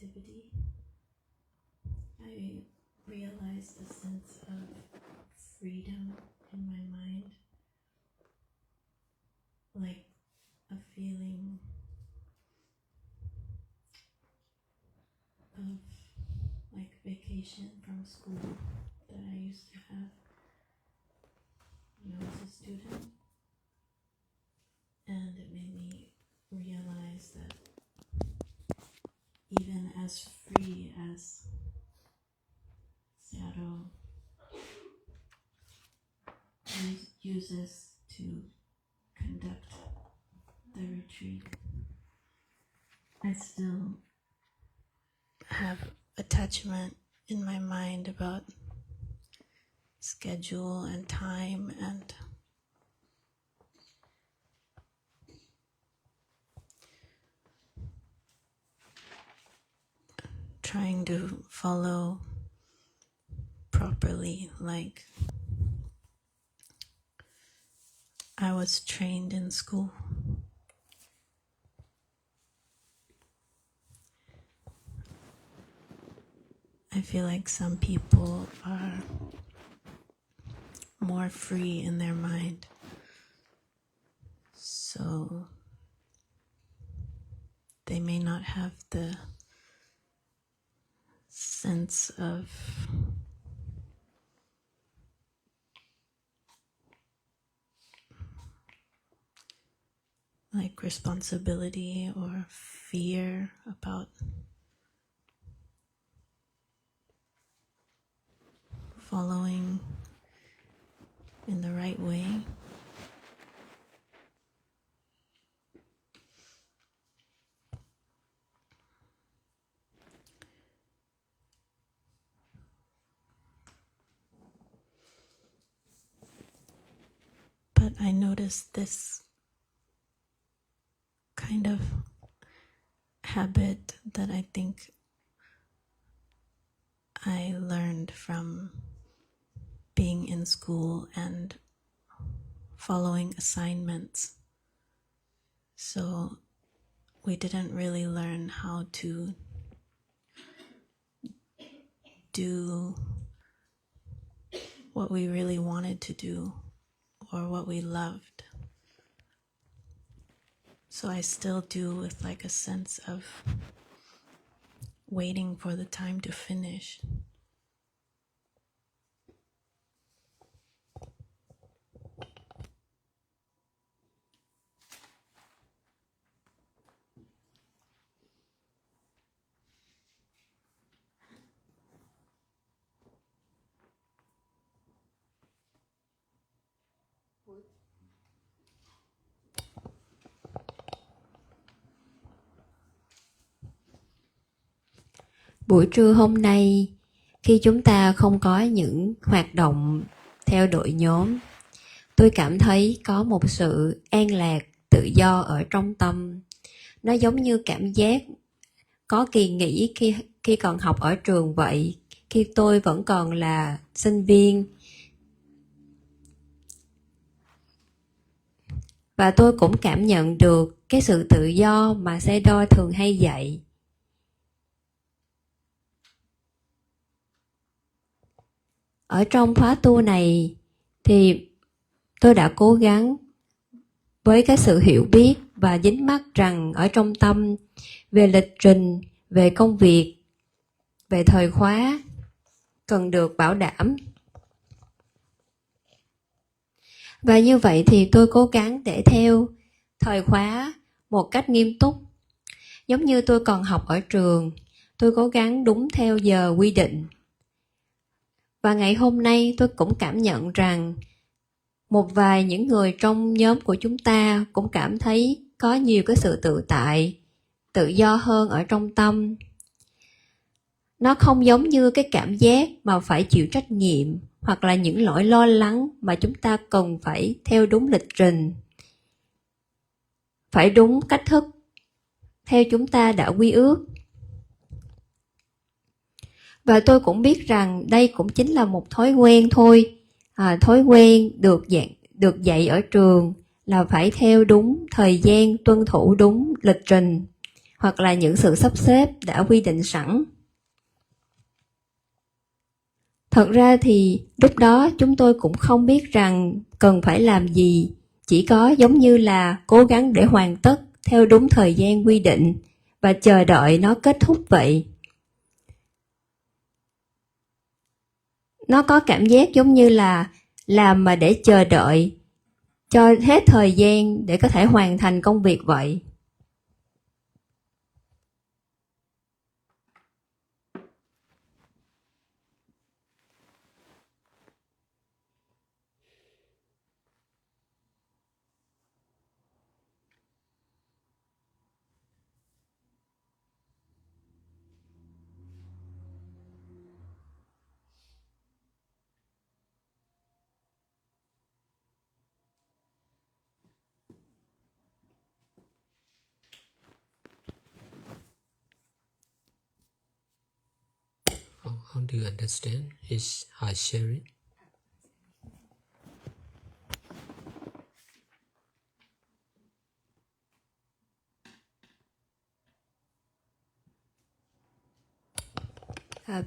activity, I realized a sense of freedom in my mind, like a feeling of like vacation from school that I used to have when I was a student, and it made me realize that even as free as Seattle uses to conduct the retreat, I still have attachment in my mind about schedule and time and trying to follow properly like I was trained in school. I feel like some people are more free in their mind, so they may not have the sense of like responsibility or fear about following in the right way. But I noticed this kind of habit that I think I learned from being in school and following assignments. So we didn't really learn how to do what we really wanted to do or what we loved. So I still do with like a sense of waiting for the time to finish. Buổi trưa hôm nay, khi chúng ta không có những hoạt động theo đội nhóm, tôi cảm thấy có một sự an lạc, tự do ở trong tâm. Nó giống như cảm giác có kỳ nghỉ khi còn học ở trường vậy, khi tôi vẫn còn là sinh viên. Và tôi cũng cảm nhận được cái sự tự do mà Sayadaw thường hay dạy. Ở trong khóa tu này thì tôi đã cố gắng với cái sự hiểu biết và dính mắc rằng ở trong tâm về lịch trình, về công việc, về thời khóa cần được bảo đảm. Và như vậy thì tôi cố gắng để theo thời khóa một cách nghiêm túc. Giống như tôi còn học ở trường, tôi cố gắng đúng theo giờ quy định. Và ngày hôm nay tôi cũng cảm nhận rằng một vài những người trong nhóm của chúng ta cũng cảm thấy có nhiều cái sự tự tại, tự do hơn ở trong tâm. Nó không giống như cái cảm giác mà phải chịu trách nhiệm hoặc là những nỗi lo lắng mà chúng ta cần phải theo đúng lịch trình, phải đúng cách thức theo chúng ta đã quy ước. Và tôi cũng biết rằng đây cũng chính là một thói quen thôi. Thói quen được dạy ở trường là phải theo đúng thời gian, tuân thủ đúng lịch trình. hoặc là những sự sắp xếp đã quy định sẵn. Thật ra thì lúc đó chúng tôi cũng không biết rằng cần phải làm gì, chỉ có giống như là cố gắng để hoàn tất theo đúng thời gian quy định và chờ đợi nó kết thúc vậy. Nó có cảm giác giống như là làm mà để chờ đợi cho hết thời gian để có thể hoàn thành công việc vậy. How do you understand his sharing?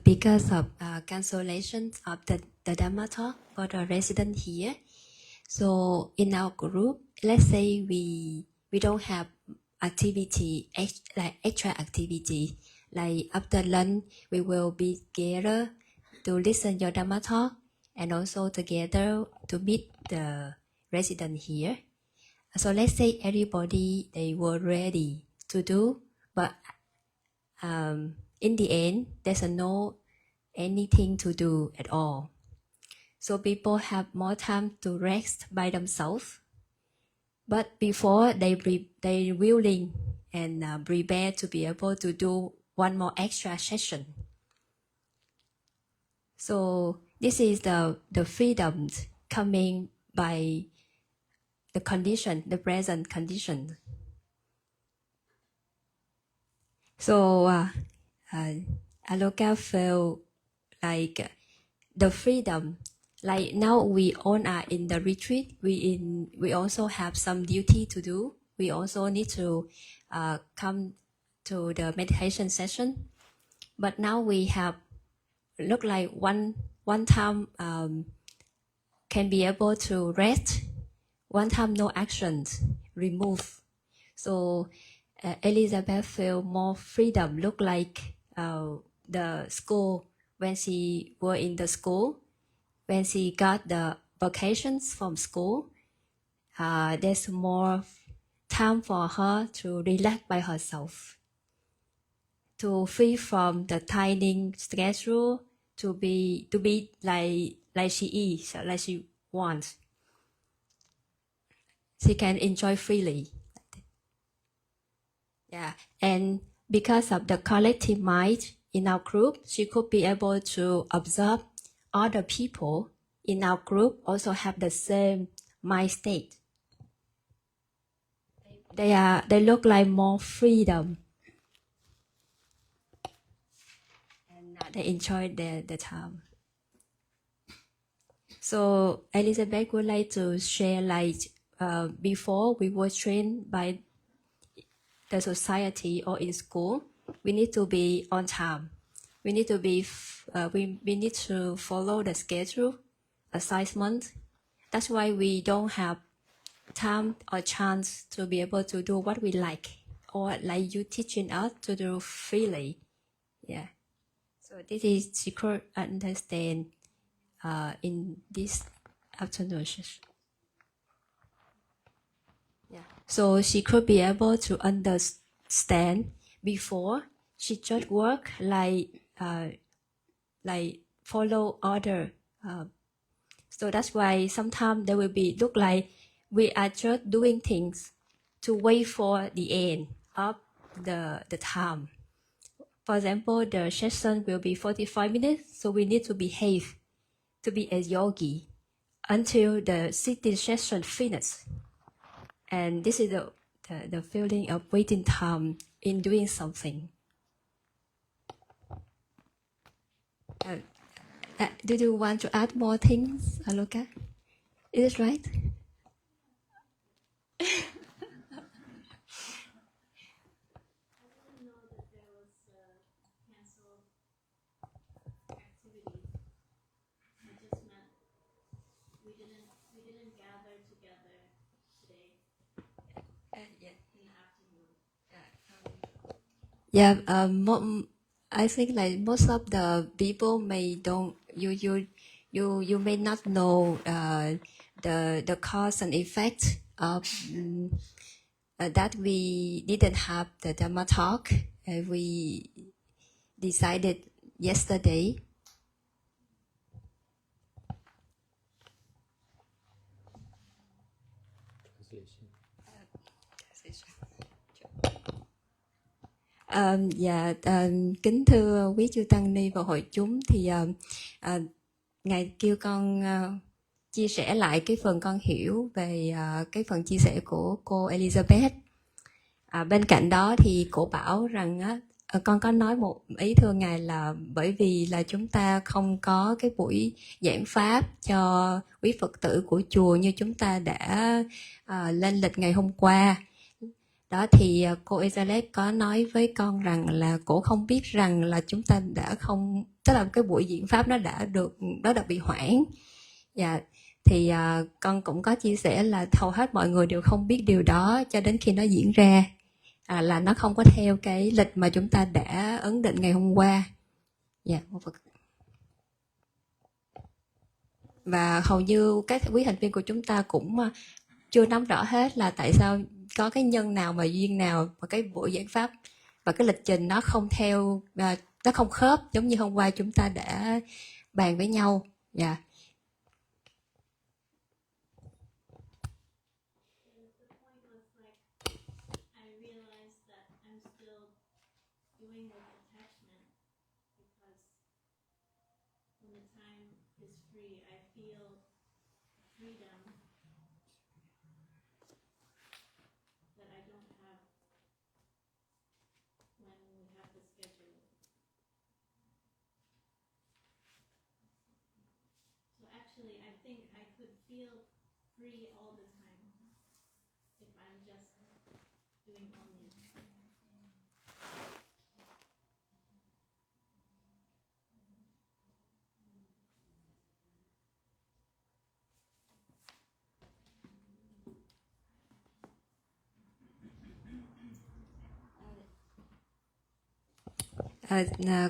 Because of cancellation of the Dhamma talk for the resident here, so in our group, let's say we don't have activity, like extra activity, like after lunch we will be together to listen your Dhamma talk and also together to meet the resident here. So let's say everybody they were ready to do, but in the end there's no anything to do at all. So people have more time to rest by themselves. But before they willing and prepare to be able to do one more extra session. So this is the freedom coming by the condition, the present condition. So Aloka felt like the freedom. Like now we all are in the retreat. We also have some duty to do. We also need to come to the meditation session. But now we have look like one time can be able to rest. One time no actions, remove. So Elizabeth feel more freedom. Look like the school when she were in the school. When she got the vacations from school, there's more time for her to relax by herself, to free from the tiny schedule, to be like she is, like she wants. She can enjoy freely. Yeah, and because of the collective mind in our group, she could be able to observe other people in our group also have the same mind state. They look like more freedom, and they enjoy the time. So Elizabeth would like to share like before we were trained by the society or in school, we need to be on time. We need to be we need to follow the schedule, assignment. That's why we don't have time or chance to be able to do what we like, or like you teaching us to do freely. Yeah. So this is she could understand in this afternoon session. Yeah. So she could be able to understand before she just work like follow order. So that's why sometimes there will be look like we are just doing things to wait for the end of the time. For example, the session will be 45 minutes, so we need to behave to be a yogi until the sitting session finishes. And this is the feeling of waiting time in doing something. Do you want to add more things, Aloka? Is it right? Yeah, I think like most of the people may don't you may not know the cause and effect of that we didn't have the Dhamma talk. We decided yesterday. Kính thưa quý chư tăng ni và hội chúng, thì ngài kêu con chia sẻ lại cái phần con hiểu về cái phần chia sẻ của cô Elizabeth. Bên cạnh đó thì cổ bảo rằng con có nói một ý thưa ngài là bởi vì là chúng ta không có cái buổi giảng pháp cho quý Phật tử của chùa như chúng ta đã lên lịch ngày hôm qua. Đó thì cô Elizabeth có nói với con rằng là cổ không biết rằng là chúng ta đã không, tức là cái buổi diễn pháp nó đã bị hoãn. Dạ, thì con cũng có chia sẻ là hầu hết mọi người đều không biết điều đó cho đến khi nó diễn ra, là nó không có theo cái lịch mà chúng ta đã ấn định ngày hôm qua. Dạ, và hầu như các quý thành viên của chúng ta cũng chưa nắm rõ hết là tại sao có cái nhân nào mà duyên nào mà cái buổi giảng pháp và cái lịch trình nó không theo, nó không khớp giống như hôm qua chúng ta đã bàn với nhau. Dạ.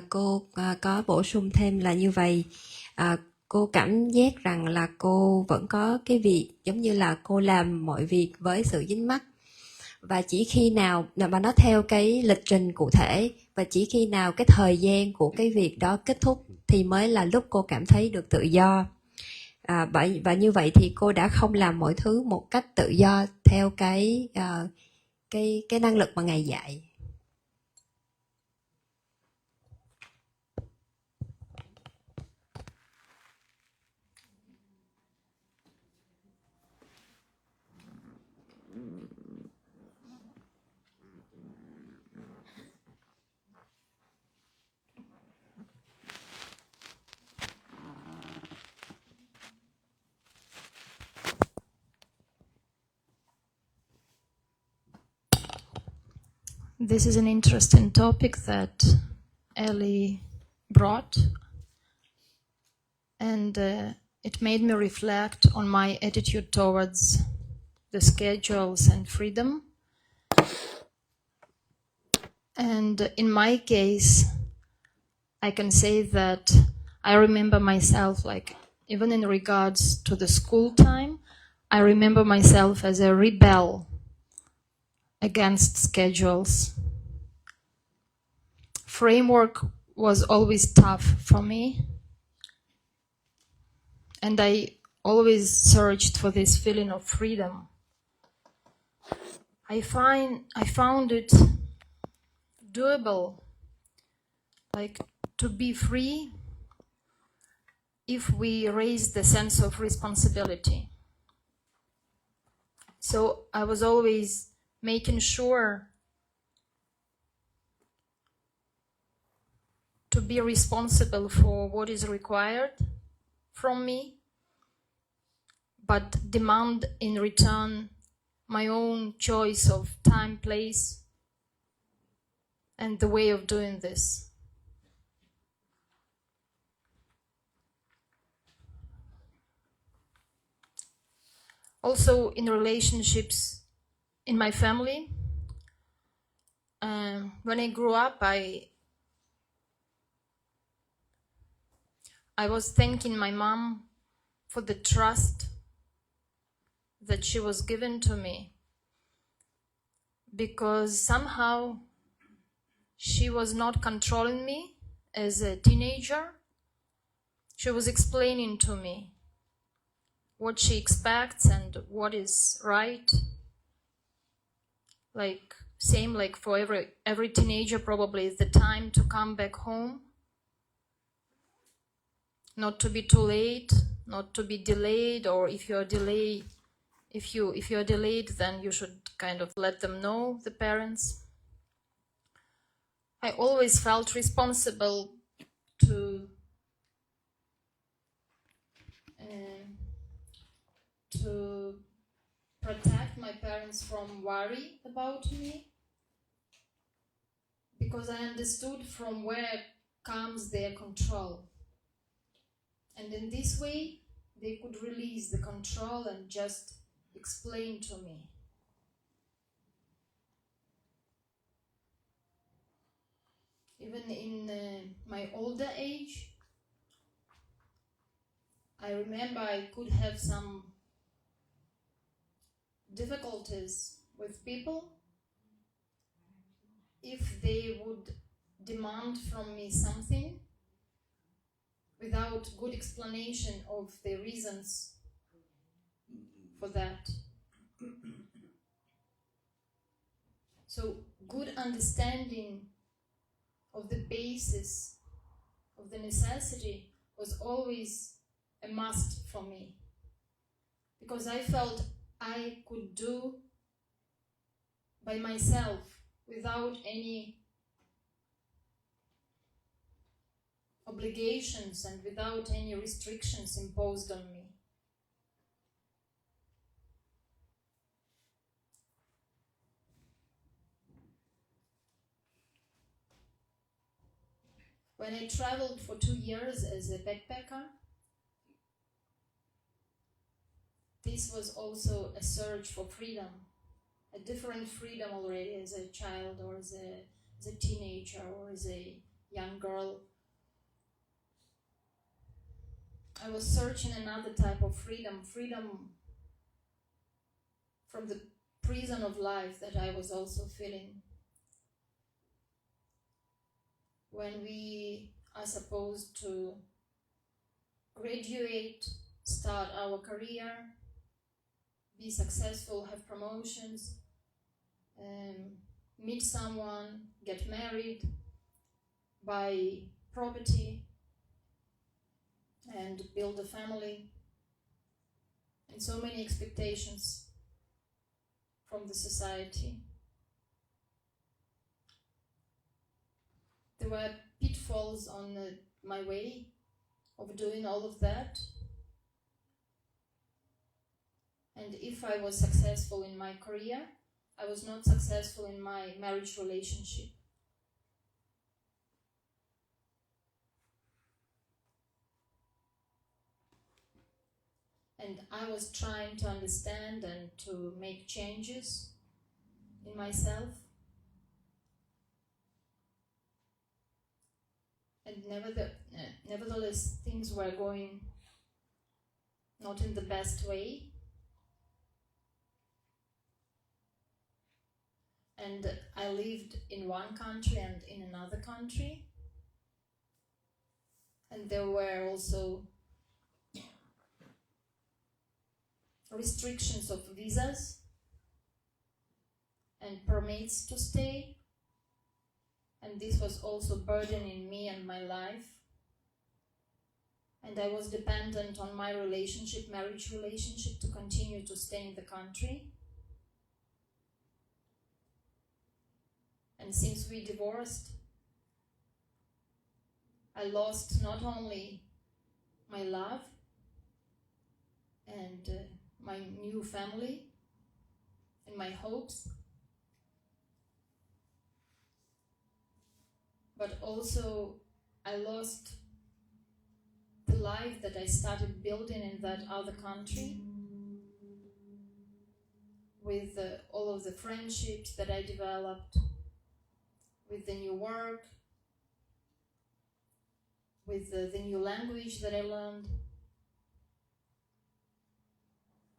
Cô có bổ sung thêm là như vậy. Cô cảm giác rằng là cô vẫn có cái việc giống như là cô làm mọi việc với sự dính mắc, và chỉ khi nào mà nó theo cái lịch trình cụ thể, và chỉ khi nào cái thời gian của cái việc đó kết thúc thì mới là lúc cô cảm thấy được tự do. Và như vậy thì cô đã không làm mọi thứ một cách tự do theo cái năng lực mà Ngài dạy. This is an interesting topic that Ellie brought, and it made me reflect on my attitude towards the schedules and freedom. And in my case, I can say that I remember myself, like, even in regards to the school time, I remember myself as a rebel against schedules. Framework was always tough for me, and I always searched for this feeling of freedom. I found it doable, like, to be free if we raise the sense of responsibility. So I was always making sure to be responsible for what is required from me, but demand in return my own choice of time, place, and the way of doing this. Also, in relationships in my family, when I grew up, I was thanking my mom for the trust that she was given to me, because somehow she was not controlling me as a teenager. She was explaining to me what she expects and what is right. Like, same like for every teenager, probably is the time to come back home, not to be too late, not to be delayed, or if you're delayed, if you're delayed, then you should kind of let them know, the parents. I always felt responsible to protect my parents from worry about me, because I understood from where comes their control. And in this way, they could release the control and just explain to me. Even in my older age, I remember I could have some difficulties with people if they would demand from me something without good explanation of the reasons for that. So good understanding of the basis of the necessity was always a must for me, because I felt I could do by myself without any obligations and without any restrictions imposed on me. When I traveled for 2 years as a backpacker, this was also a search for freedom, a different freedom already as a child or as a teenager or as a young girl. I was searching another type of freedom from the prison of life that I was also feeling. When we are supposed to graduate, start our career, be successful, have promotions, meet someone, get married, buy property, and build a family, and so many expectations from the society. There were pitfalls on my way of doing all of that. And if I was successful in my career, I was not successful in my marriage relationship. And I was trying to understand and to make changes in myself. And nevertheless, things were going not in the best way. And I lived in one country and in another country. And there were also restrictions of visas and permits to stay. And this was also burdening me and my life. And I was dependent on my marriage relationship, to continue to stay in the country. And since we divorced, I lost not only my love and my new family and my hopes, but also I lost the life that I started building in that other country, with all of the friendships that I developed, with the new work, with the new language that I learned.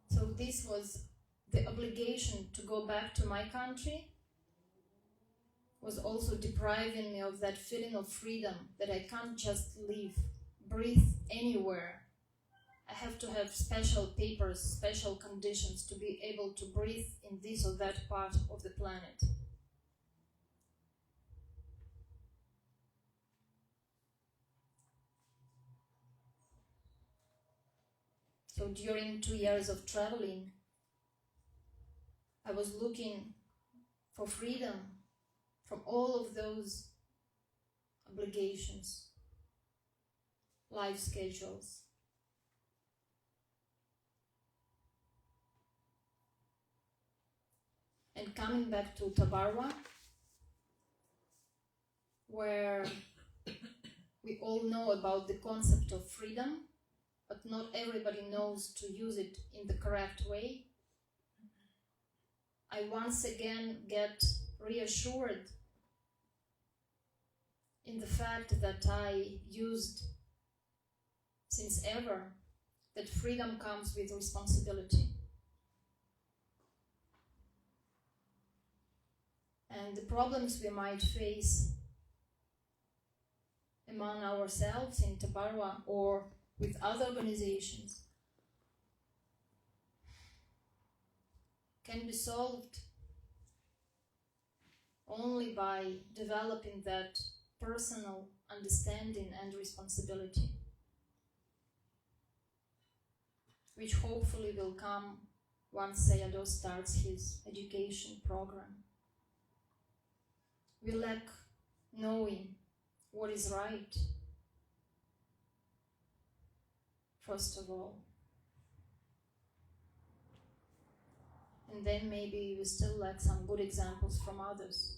So this was the obligation to go back to my country, was also depriving me of that feeling of freedom, that I can't just live, breathe anywhere. I have to have special papers, special conditions to be able to breathe in this or that part of the planet. So during 2 years of traveling, I was looking for freedom from all of those obligations, life schedules. And coming back to Tabarwa, where we all know about the concept of freedom, but not everybody knows to use it in the correct way, I once again get reassured in the fact that I used since ever, that freedom comes with responsibility. And the problems we might face among ourselves in Tabarwa or with other organizations can be solved only by developing that personal understanding and responsibility, which hopefully will come once Sayadaw starts his education program. We lack knowing what is right, first of all. And then maybe we still lack some good examples from others.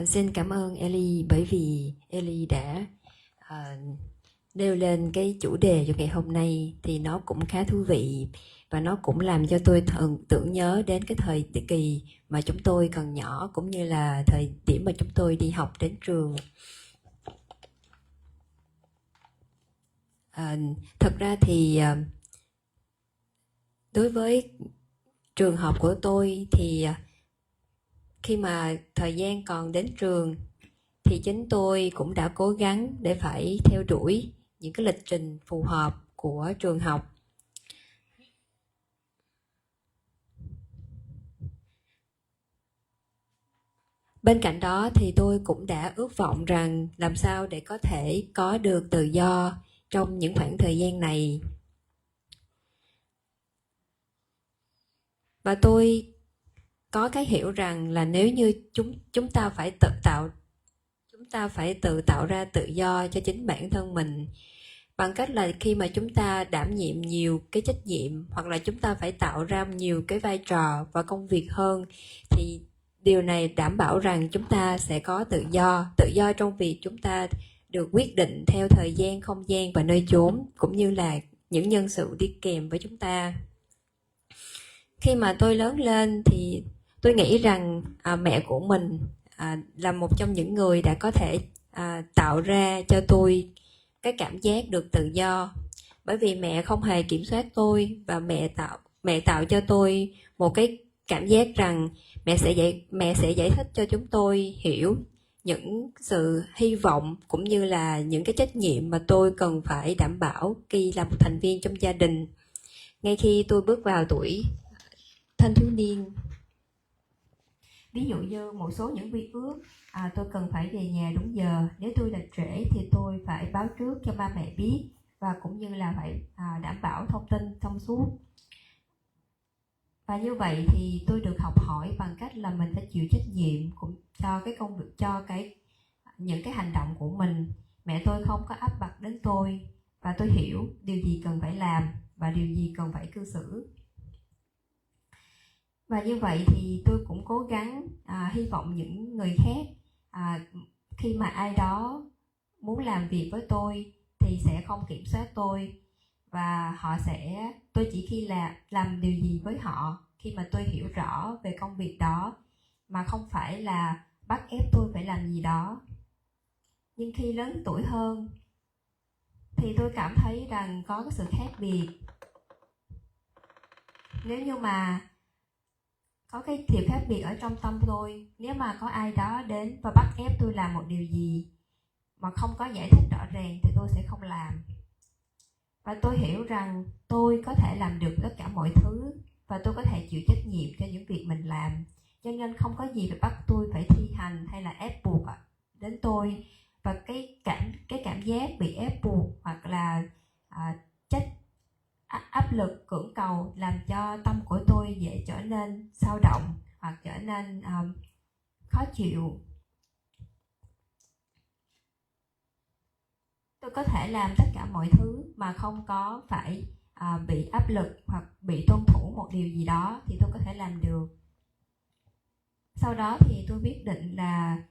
Xin cảm ơn Ellie bởi vì Ellie đã nêu lên cái chủ đề cho ngày hôm nay, thì nó cũng khá thú vị và nó cũng làm cho tôi tưởng nhớ đến cái thời kỳ mà chúng tôi còn nhỏ, cũng như là thời điểm mà chúng tôi đi học đến trường. Thật ra thì đối với trường học của tôi thì khi mà thời gian còn đến trường thì chính tôi cũng đã cố gắng để phải theo đuổi những cái lịch trình phù hợp của trường học. Bên cạnh đó thì tôi cũng đã ước vọng rằng làm sao để có thể có được tự do trong những khoảng thời gian này. Và tôi có cái hiểu rằng là nếu như chúng ta phải tự tạo ra tự do cho chính bản thân mình, bằng cách là khi mà chúng ta đảm nhiệm nhiều cái trách nhiệm, hoặc là chúng ta phải tạo ra nhiều cái vai trò và công việc hơn, thì điều này đảm bảo rằng chúng ta sẽ có tự do trong việc chúng ta được quyết định theo thời gian, không gian và nơi chốn, cũng như là những nhân sự đi kèm với chúng ta. Khi mà tôi lớn lên thì tôi nghĩ rằng mẹ của mình là một trong những người đã có thể tạo ra cho tôi cái cảm giác được tự do, bởi vì mẹ không hề kiểm soát tôi, và mẹ tạo cho tôi một cái cảm giác rằng mẹ sẽ giải thích cho chúng tôi hiểu những sự hy vọng cũng như là những cái trách nhiệm mà tôi cần phải đảm bảo khi là một thành viên trong gia đình. Ngay khi tôi bước vào tuổi thanh thiếu niên, ví dụ như một số những quy ước, tôi cần phải về nhà đúng giờ, nếu tôi lịch trễ thì tôi phải báo trước cho ba mẹ biết, và cũng như là phải đảm bảo thông tin thông suốt. Và như vậy thì tôi được học hỏi bằng cách là mình phải chịu trách nhiệm cho cái công việc, cho những cái hành động của mình. Mẹ tôi không có áp đặt đến tôi, và tôi hiểu điều gì cần phải làm và điều gì cần phải cư xử. Và như vậy thì tôi cũng cố gắng hy vọng những người khác khi mà ai đó muốn làm việc với tôi thì sẽ không kiểm soát tôi, và tôi chỉ khi làm điều gì với họ khi mà tôi hiểu rõ về công việc đó, mà không phải là bắt ép tôi phải làm gì đó. Nhưng khi lớn tuổi hơn thì tôi cảm thấy rằng có cái sự khác biệt. Nếu như mà có cái điều khác biệt ở trong tâm tôi, nếu mà có ai đó đến và bắt ép tôi làm một điều gì mà không có giải thích rõ ràng thì tôi sẽ không làm. Và tôi hiểu rằng tôi có thể làm được tất cả mọi thứ, và tôi có thể chịu trách nhiệm cho những việc mình làm, cho nên không có gì phải bắt tôi phải thi hành hay là ép buộc đến tôi. Và cái cảm giác bị ép buộc hoặc là áp lực cưỡng cầu làm cho tâm của tôi dễ trở nên xao động hoặc trở nên khó chịu. Tôi có thể làm tất cả mọi thứ mà không có phải bị áp lực hoặc bị tuân thủ một điều gì đó thì tôi có thể làm được. Sau đó thì tôi quyết định là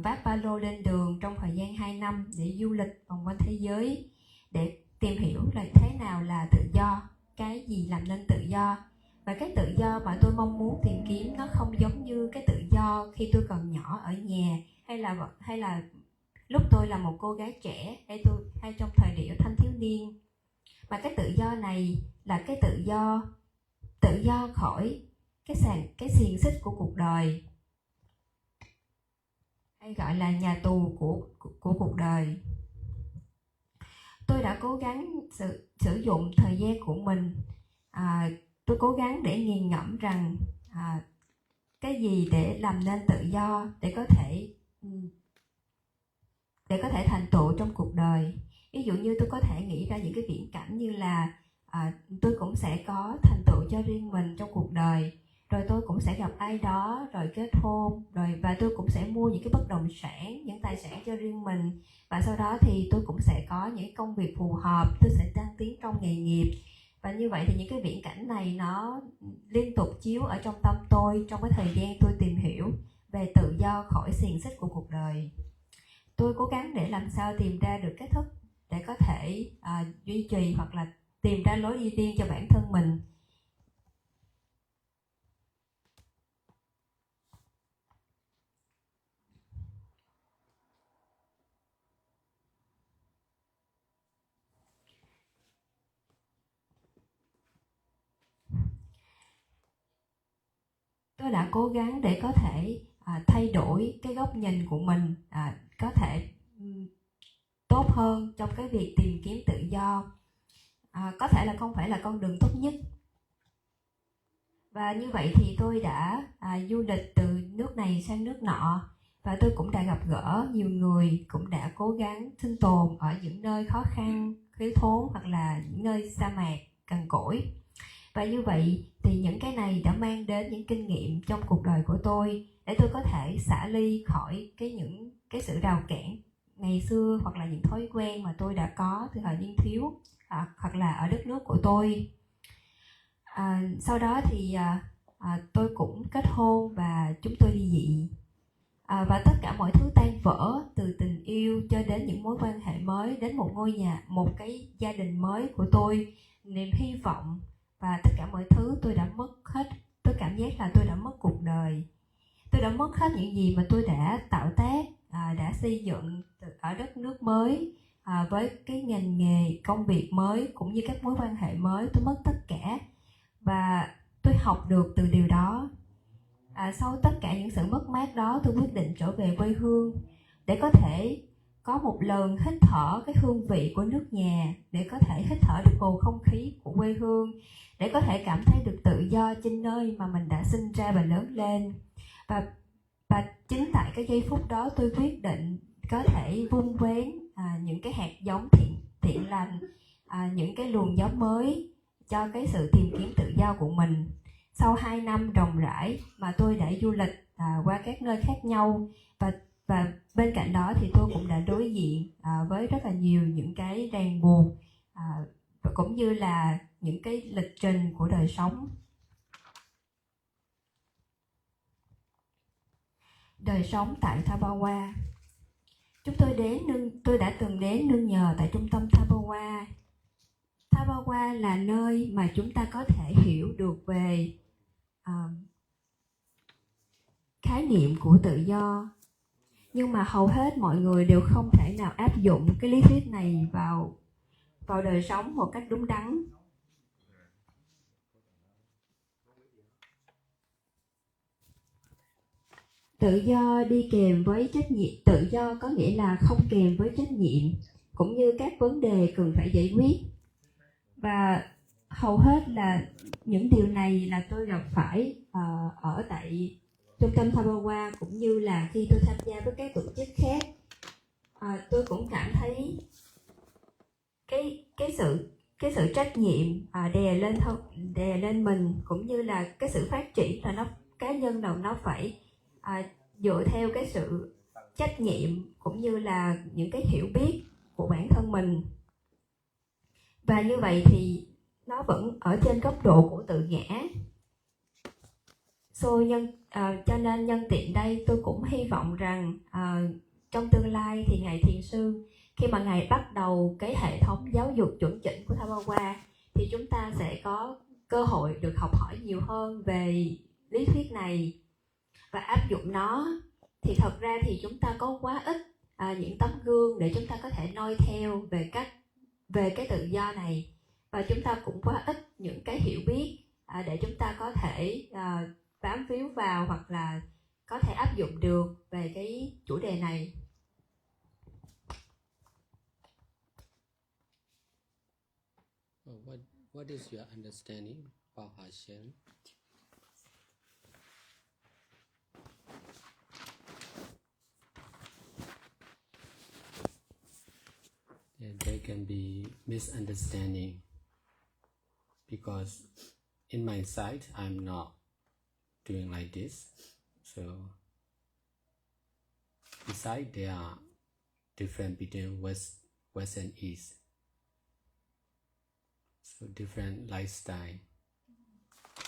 vác ba lô lên đường trong thời gian 2 năm để du lịch vòng quanh thế giới, để tìm hiểu là thế nào là tự do, cái gì làm nên tự do. Và cái tự do mà tôi mong muốn tìm kiếm nó không giống như cái tự do khi tôi còn nhỏ ở nhà, hay là lúc tôi là một cô gái trẻ, hay trong thời điểm thanh thiếu niên. Mà cái tự do này là cái tự do khỏi cái xiềng xích của cuộc đời, hay gọi là nhà tù của cuộc đời. Tôi đã cố gắng sử dụng thời gian của mình. Tôi cố gắng để nghiền ngẫm rằng cái gì để làm nên tự do, để có thể thành tựu trong cuộc đời. Ví dụ như tôi có thể nghĩ ra những cái viễn cảnh như là tôi cũng sẽ có thành tựu cho riêng mình trong cuộc đời, rồi tôi cũng sẽ gặp ai đó, rồi kết hôn, và tôi cũng sẽ mua những cái bất động sản, những tài sản cho riêng mình, và sau đó thì tôi cũng sẽ có những công việc phù hợp, tôi sẽ tăng tiến trong nghề nghiệp. Và như vậy thì những cái viễn cảnh này nó liên tục chiếu ở trong tâm tôi trong cái thời gian tôi tìm hiểu về tự do khỏi xiềng xích của cuộc đời. Tôi cố gắng để làm sao tìm ra được cách thức để có thể duy trì hoặc là tìm ra lối đi riêng cho bản thân mình. Tôi đã cố gắng để có thể thay đổi cái góc nhìn của mình, có thể tốt hơn trong cái việc tìm kiếm tự do. Có thể là không phải là con đường tốt nhất. Và như vậy thì tôi đã du lịch từ nước này sang nước nọ, và tôi cũng đã gặp gỡ nhiều người cũng đã cố gắng sinh tồn ở những nơi khó khăn, thiếu thốn hoặc là những nơi sa mạc cằn cỗi. Và như vậy thì những cái này đã mang đến những kinh nghiệm trong cuộc đời của tôi để tôi có thể xả ly khỏi những cái sự rào cản ngày xưa, hoặc là những thói quen mà tôi đã có từ thời niên thiếu hoặc là ở đất nước của tôi. Sau đó thì tôi cũng kết hôn và chúng tôi ly dị. Và tất cả mọi thứ tan vỡ, từ tình yêu cho đến những mối quan hệ mới, đến một ngôi nhà, một cái gia đình mới của tôi, niềm hy vọng, và tất cả mọi thứ tôi đã mất hết. Tôi cảm giác là tôi đã mất cuộc đời. Tôi đã mất hết những gì mà tôi đã tạo tác, đã xây dựng ở đất nước mới, với cái ngành nghề, công việc mới cũng như các mối quan hệ mới. Tôi mất tất cả và tôi học được từ điều đó. Sau tất cả những sự mất mát đó, tôi quyết định trở về quê hương để có thể có một lần hít thở cái hương vị của nước nhà, để có thể hít thở được bầu không khí của quê hương, để có thể cảm thấy được tự do trên nơi mà mình đã sinh ra và lớn lên. Và chính tại cái giây phút đó tôi quyết định có thể vun vén những cái hạt giống thiện lành, những cái luồng gió mới cho cái sự tìm kiếm tự do của mình. Sau 2 năm ròng rãi mà tôi đã du lịch qua các nơi khác nhau, và bên cạnh đó thì tôi cũng đã đối diện với rất là nhiều những cái ràng buộc và cũng như là những cái lịch trình của đời sống. Đời sống tại Thabawa. Tôi đã từng đến nương nhờ tại trung tâm Thabawa. Thabawa là nơi mà chúng ta có thể hiểu được về khái niệm của tự do. Nhưng mà hầu hết mọi người đều không thể nào áp dụng cái lý thuyết này vào đời sống một cách đúng đắn. Tự do đi kèm với trách nhiệm, tự do có nghĩa là không kèm với trách nhiệm, cũng như các vấn đề cần phải giải quyết. Và hầu hết là những điều này là tôi gặp phải ở tại trung tâm Thabawa, cũng như là khi tôi tham gia với các tổ chức khác. Tôi cũng cảm thấy cái sự trách nhiệm đè lên mình, cũng như là cái sự phát triển là nó cá nhân nào nó phải dựa theo cái sự trách nhiệm cũng như là những cái hiểu biết của bản thân mình. Và như vậy thì nó vẫn ở trên góc độ của tự ngã. Cho nên nhân tiện đây tôi cũng hy vọng rằng trong tương lai thì Ngài Thiền Sư, khi mà Ngài bắt đầu cái hệ thống giáo dục chuẩn chỉnh của Thabawa, thì chúng ta sẽ có cơ hội được học hỏi nhiều hơn về lý thuyết này và áp dụng nó. Thì thật ra thì chúng ta có quá ít những tấm gương để chúng ta có thể noi theo về cái tự do này, và chúng ta cũng quá ít những cái hiểu biết để chúng ta có thể bám víu vào hoặc là có thể áp dụng được về cái chủ đề này. What is your understanding about her sharing? And there can be misunderstanding because in my side I'm not doing like this. So besides there are different between West and East. So different lifestyle.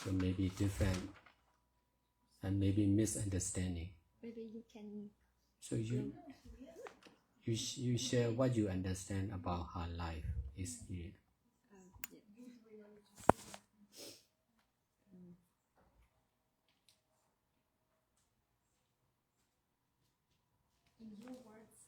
So maybe different and maybe misunderstanding. Maybe you can. So you share what you understand about her life experience. In your words,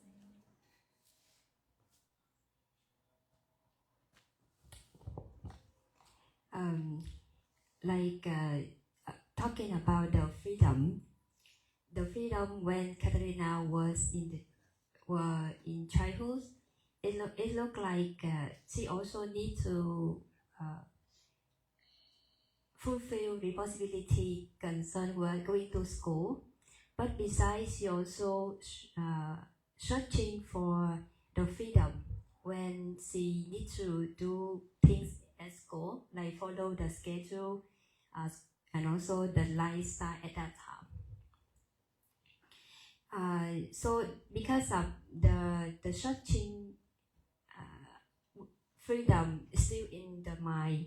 Talking about the freedom when Katerina was in childhood, it looked like she also need to fulfill responsibility concerned with going to school, but besides she also searching for the freedom when she need to do things at school, like follow the schedule and also the lifestyle at that time. So because of the searching freedom is still in the mind,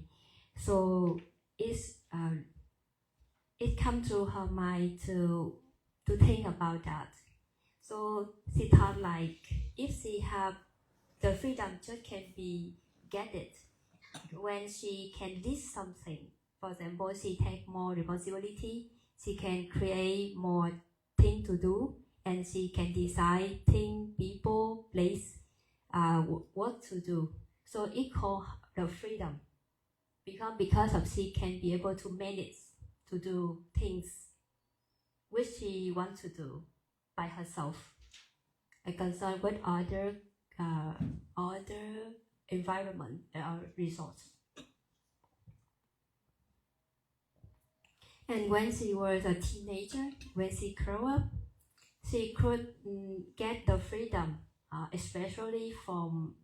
so it come to her mind to think about that. So she thought like if she have the freedom just can be get it when she can lead something. For example, she take more responsibility, she can create more things to do, and she can decide things, people, place, what to do. So it called the freedom. Because of she can be able to manage to do things which she wants to do by herself, and concerned with other environment or resource. And when she was a teenager, when she grew up, she could get the freedom, especially from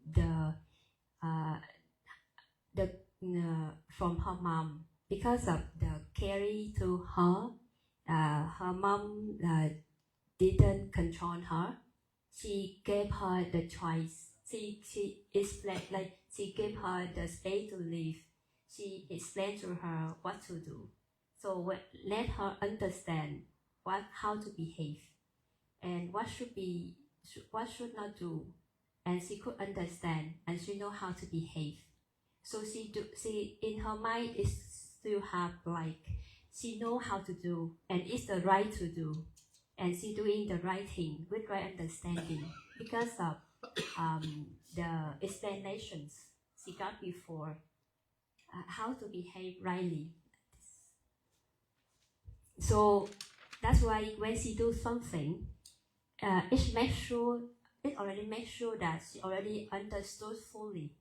from her mom. because of the caring to her, her mom didn't control her. She gave her the choice. She explained, like she gave her the space to live. She explained to her what to do. So let her understand how to behave and what should not do, and she could understand and she know how to behave. So she in her mind is still have like she know how to do and it's the right to do, and she doing the right thing with right understanding because of the explanations she got before how to behave rightly. So that's why when she do something, it already makes sure that she already understood fully.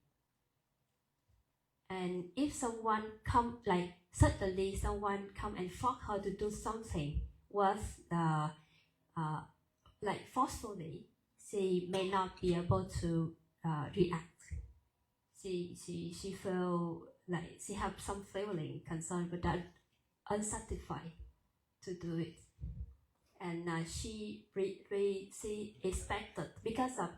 And if someone come like suddenly someone come and force her to do something with the like forcefully, she may not be able to react. She feel like she have some feeling concern but that unsatisfied to do it, and she expected because of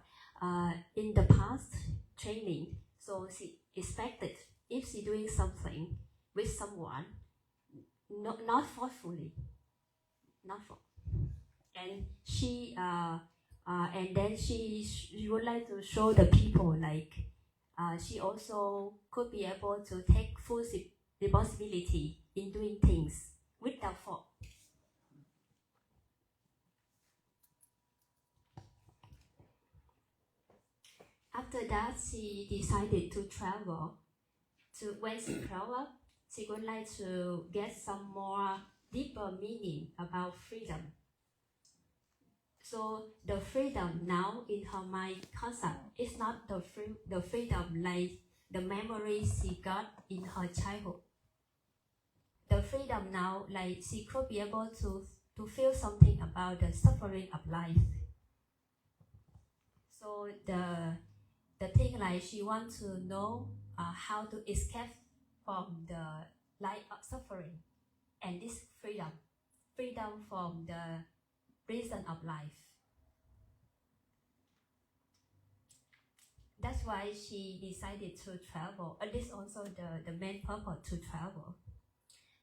in the past training, so she expected if she doing something with someone, not forcefully, not for, and she and then she would like to show the people like she also could be able to take full responsibility in doing things without fault. After that, she decided to travel. When she grew up, she would like to get some more deeper meaning about freedom. So the freedom now in her mind concept is not the freedom like the memories she got in her childhood. The freedom now, like she could be able to feel something about the suffering of life. So the thing like she wants to know how to escape from the life of suffering and this freedom from the prison of life. That's why she decided to travel. And this also the main purpose to travel.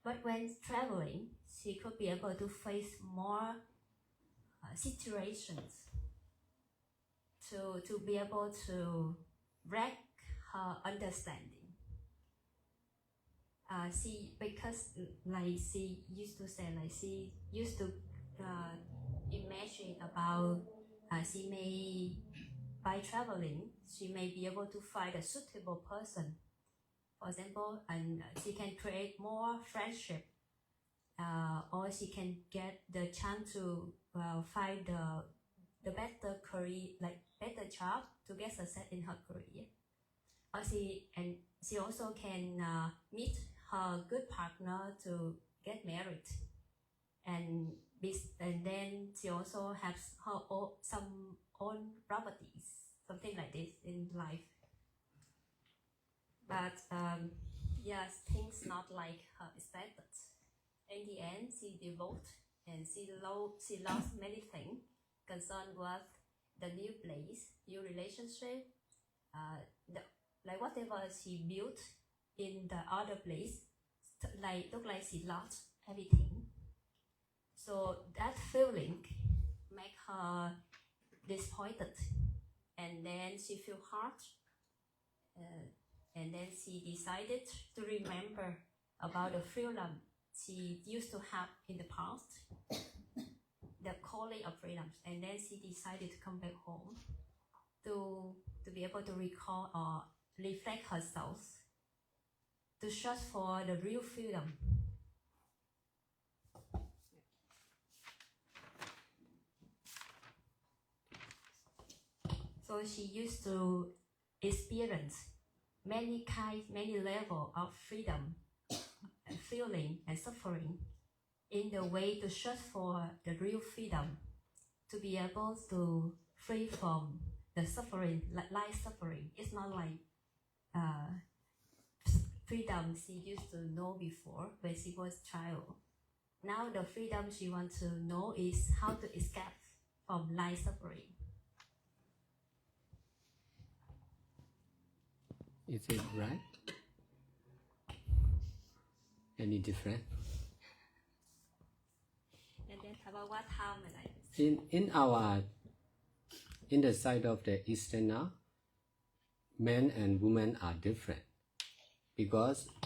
But when traveling, she could be able to face more situations to be able to wreck her understanding. Because like she used to say, like she used to imagine about she may, by traveling, she may be able to find a suitable person, for example, and she can create more friendship, or she can get the chance to find the better career, like better job to get success in her career. Or she also can meet her good partner to get married, and then she also has her some own properties, something like this in life. But yes, things not like her expected. In the end, she divorced and she lost many things concerned with the new place, new relationship, like whatever she built in the other place, like look like she lost everything. So that feeling make her disappointed, and then she feel hurt, and then she decided to remember about the freedom she used to have in the past, the calling of freedom, and then she decided to come back home to be able to recall or reflect herself, to search for the real freedom. So she used to experience many level of freedom, and feeling and suffering in the way to search for the real freedom, to be able to free from the suffering, life suffering. It's not like freedom she used to know before when she was child. Now the freedom she wants to know is how to escape from life suffering. Is it right? Any different? And then about what time like in the side of the Easterner, men and women are different because